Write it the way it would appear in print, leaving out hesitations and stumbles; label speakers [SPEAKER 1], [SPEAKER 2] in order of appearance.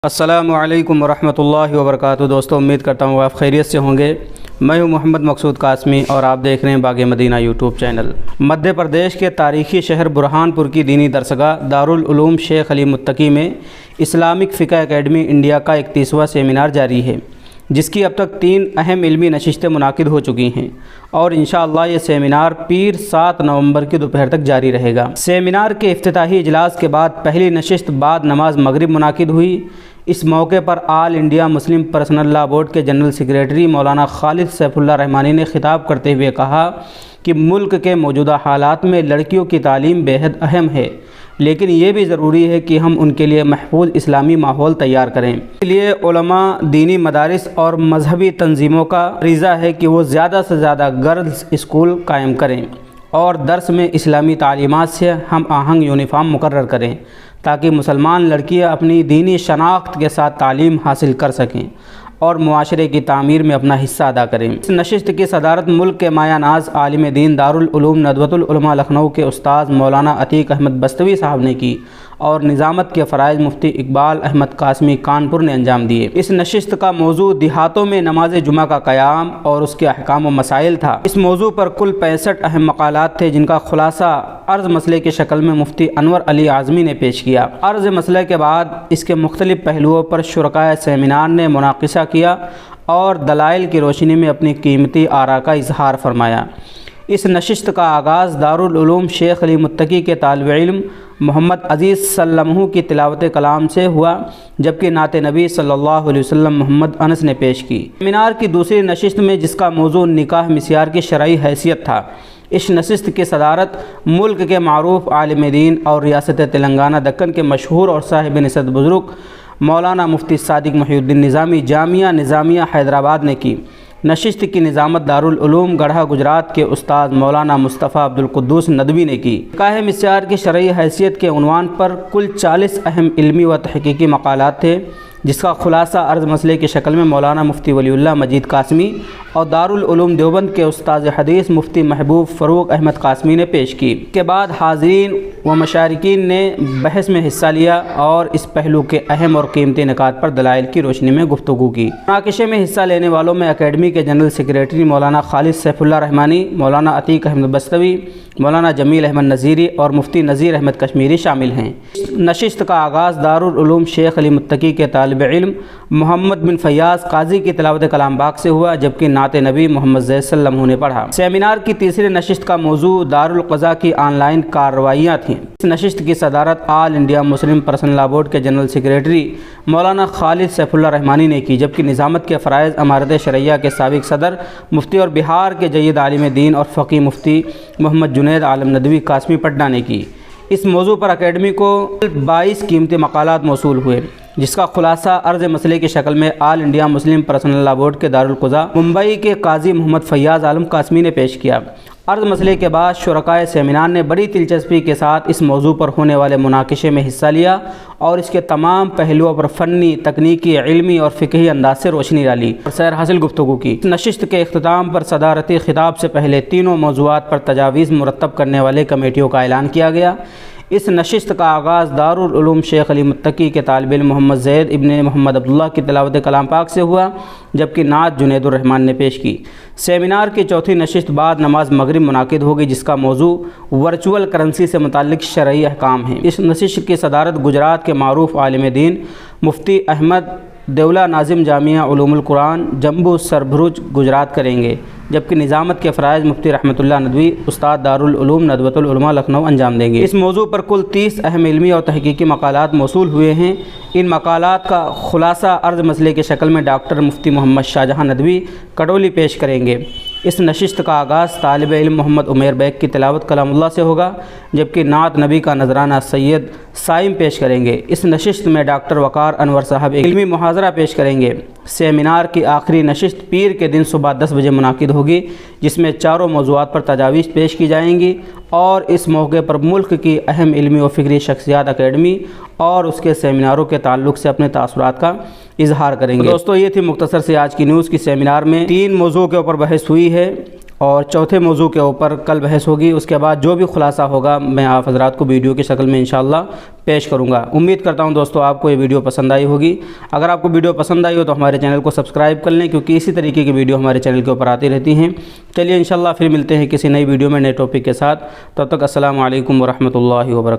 [SPEAKER 1] السلام علیکم ورحمۃ اللہ وبرکاتہ۔ دوستو، امید کرتا ہوں آپ خیریت سے ہوں گے۔ میں ہوں محمد مقصود قاسمی اور آپ دیکھ رہے ہیں باغ مدینہ یوٹیوب چینل۔ مدھیہ پردیش کے تاریخی شہر برہان پور کی دینی درسگاہ دارالعلوم شیخ علی متقی میں اسلامک فقہ اکیڈمی انڈیا کا 31واں سیمینار جاری ہے، جس کی اب تک 3 اہم علمی نشستیں منعقد ہو چکی ہیں اور انشاءاللہ یہ سیمینار پیر 7 نومبر کی دوپہر تک جاری رہے گا۔ سیمینار کے افتتاحی اجلاس کے بعد پہلی نشست بعد نماز مغرب منعقد ہوئی۔ اس موقع پر all India Muslim personal law board کے جنرل سیکریٹری مولانا خالد سیف اللہ رحمانی نے خطاب کرتے ہوئے کہا کہ ملک کے موجودہ حالات میں لڑکیوں کی تعلیم بے حد اہم ہے، لیکن یہ بھی ضروری ہے کہ ہم ان کے لیے محفوظ اسلامی ماحول تیار کریں۔ اس لیے علماء، دینی مدارس اور مذہبی تنظیموں کا فریضہ ہے کہ وہ زیادہ سے زیادہ گرلز اسکول قائم کریں اور درس میں اسلامی تعلیمات سے ہم آہنگ یونیفارم مقرر کریں تاکہ مسلمان لڑکیاں اپنی دینی شناخت کے ساتھ تعلیم حاصل کر سکیں اور معاشرے کی تعمیر میں اپنا حصہ ادا کریں۔ اس نشست کی صدارت ملک کے مایہ ناز عالم دین دارالعلوم ندوۃ العلماء لکھنؤ کے استاذ مولانا عتیق احمد بستوی صاحب نے کی اور نظامت کے فرائض مفتی اقبال احمد قاسمی کانپور نے انجام دیے۔ اس نشست کا موضوع دیہاتوں میں نماز جمعہ کا قیام اور اس کے احکام و مسائل تھا۔ اس موضوع پر کل 65 اہم مقالات تھے، جن کا خلاصہ عرض مسئلے کی شکل میں مفتی انور علی اعظمی نے پیش کیا۔ عرض مسئلے کے بعد اس کے مختلف پہلوؤں پر شرکائے سیمینار نے مناقشہ کیا اور دلائل کی روشنی میں اپنی قیمتی آراء کا اظہار فرمایا۔ اس نشست کا آغاز دارالعلوم شیخ علی متقی کے طالب علم محمد عزیز سلمہ کی تلاوت کلام سے ہوا، جبکہ نعت نبی صلی اللہ علیہ وسلم محمد انس نے پیش کی۔ سیمینار کی دوسری نشست میں، جس کا موضوع نکاح مسیار کی شرعی حیثیت تھا، اس نشست کی صدارت ملک کے معروف عالم دین اور ریاست تلنگانہ دکن کے مشہور اور صاحب نصیحت بزرگ مولانا مفتی صادق محی الدین نظامی جامعہ نظامیہ حیدرآباد نے کی۔ نشست کی نظامت دارالعلوم گڑھا گجرات کے استاد مولانا مصطفیٰ عبدالقدوس ندوی نے کی۔ نکاح مسیار کی شرعی حیثیت کے عنوان پر کل 40 اہم علمی و تحقیقی مقالات تھے، جس کا خلاصہ عرض مسئلے کی شکل میں مولانا مفتی ولی اللہ مجید قاسمی اور دارالعلوم دیوبند کے استاذ حدیث مفتی محبوب فروغ احمد قاسمی نے پیش کی۔ اس کے بعد حاضرین و مشارکین نے بحث میں حصہ لیا اور اس پہلو کے اہم اور قیمتی نکات پر دلائل کی روشنی میں گفتگو کی۔ مناقشے میں حصہ لینے والوں میں اکیڈمی کے جنرل سیکریٹری مولانا خالد سیف اللہ رحمانی، مولانا عتیق احمد بستوی، مولانا جمیل احمد نذیری اور مفتی نذیر احمد کشمیری شامل ہیں۔ نشست کا آغاز دارالعلوم شیخ علی متقی کے طالب علم محمد بن فیاض قاضی کی تلاوت کلام پاک سے ہوا، جبکہ نعت نبی محمد زید سلمہ نے پڑھا۔ سیمینار کی تیسری نشست کا موضوع دارالقضاء کی آن لائن کارروائیاں تھیں۔ اس نشست کی صدارت all India Muslim personal law board کے جنرل سیکریٹری مولانا خالد سیف اللہ رحمانی نے کی، جبکہ نظامت کے فرائض امارت شرعیہ کے سابق صدر مفتی اور بہار کے جید عالم دین اور فقیہ مفتی محمد جنید عالم ندوی قاسمی پٹنہ نے کی۔ اس موضوع پر اکیڈمی کو 22 قیمتی مقالات موصول ہوئے، جس کا خلاصہ عرض مسئلے کی شکل میں all India Muslim personal law board کے دارالقضاء ممبئی کے قاضی محمد فیاض عالم قاسمی نے پیش کیا۔ عرض مسئلے کے بعد شرکائے سیمینار نے بڑی دلچسپی کے ساتھ اس موضوع پر ہونے والے مناقشے میں حصہ لیا اور اس کے تمام پہلوؤں پر فنی، تکنیکی، علمی اور فقہی انداز سے روشنی ڈالی اور سیر حاصل گفتگو کی۔ نشست کے اختتام پر صدارتی خطاب سے پہلے تینوں موضوعات پر تجاویز مرتب کرنے والے کمیٹیوں کا اعلان کیا گیا۔ اس نشست کا آغاز دارالعلوم شیخ علی متقی کے طالب علم محمد زید ابن محمد عبداللہ کی تلاوت کلام پاک سے ہوا، جبکہ نعت جنید الرحمن نے پیش کی۔ سیمینار کی چوتھی نشست بعد نماز مغرب منعقد ہوگی، جس کا موضوع ورچوئل کرنسی سے متعلق شرعی احکام ہیں۔ اس نشست کی صدارت گجرات کے معروف عالم دین مفتی احمد دیولہ ناظم جامعہ علوم القرآن جمبو سربھروج گجرات کریں گے، جبکہ نظامت کے فرائض مفتی رحمۃ اللہ ندوی استاد دارالعلوم ندوۃ العلماء لکھنؤ انجام دیں گے۔ اس موضوع پر کل 30 اہم علمی اور تحقیقی مقالات موصول ہوئے ہیں۔ ان مقالات کا خلاصہ عرض مسئلے کی شکل میں ڈاکٹر مفتی محمد شاہجہاں ندوی کڈولی پیش کریں گے۔ اس نشست کا آغاز طالب علم محمد عمیر بیگ کی تلاوت کلام اللہ سے ہوگا، جبکہ نعت نبی کا نذرانہ سید سائم پیش کریں گے۔ اس نشست میں ڈاکٹر وقار انور صاحب علمی محاضرہ پیش کریں گے۔ سیمینار کی آخری نشست پیر کے دن صبح 10 بجے منعقد ہوگی، جس میں چاروں موضوعات پر تجاویز پیش کی جائیں گی اور اس موقع پر ملک کی اہم علمی و فکری شخصیات اکیڈمی اور اس کے سیمیناروں کے تعلق سے اپنے تاثرات کا اظہار کریں گے۔ دوستو، یہ تھی مختصر سے آج کی نیوز کی۔ سیمینار میں 3 موضوع کے اوپر بحث ہوئی ہے اور چوتھے موضوع کے اوپر کل بحث ہوگی۔ اس کے بعد جو بھی خلاصہ ہوگا میں آپ حضرات کو ویڈیو کی شکل میں انشاءاللہ پیش کروں گا۔ امید کرتا ہوں دوستو آپ کو یہ ویڈیو پسند آئی ہوگی۔ اگر آپ کو ویڈیو پسند آئی ہو تو ہمارے چینل کو سبسکرائب کر لیں، کیونکہ اسی طریقے کی ویڈیو ہمارے چینل کے اوپر آتی رہتی ہیں۔ چلیے انشاءاللہ پھر ملتے ہیں کسی نئی ویڈیو میں نئے ٹاپک کے ساتھ۔ تب تک السلام علیکم ورحمۃ اللہ وبرکاتہ۔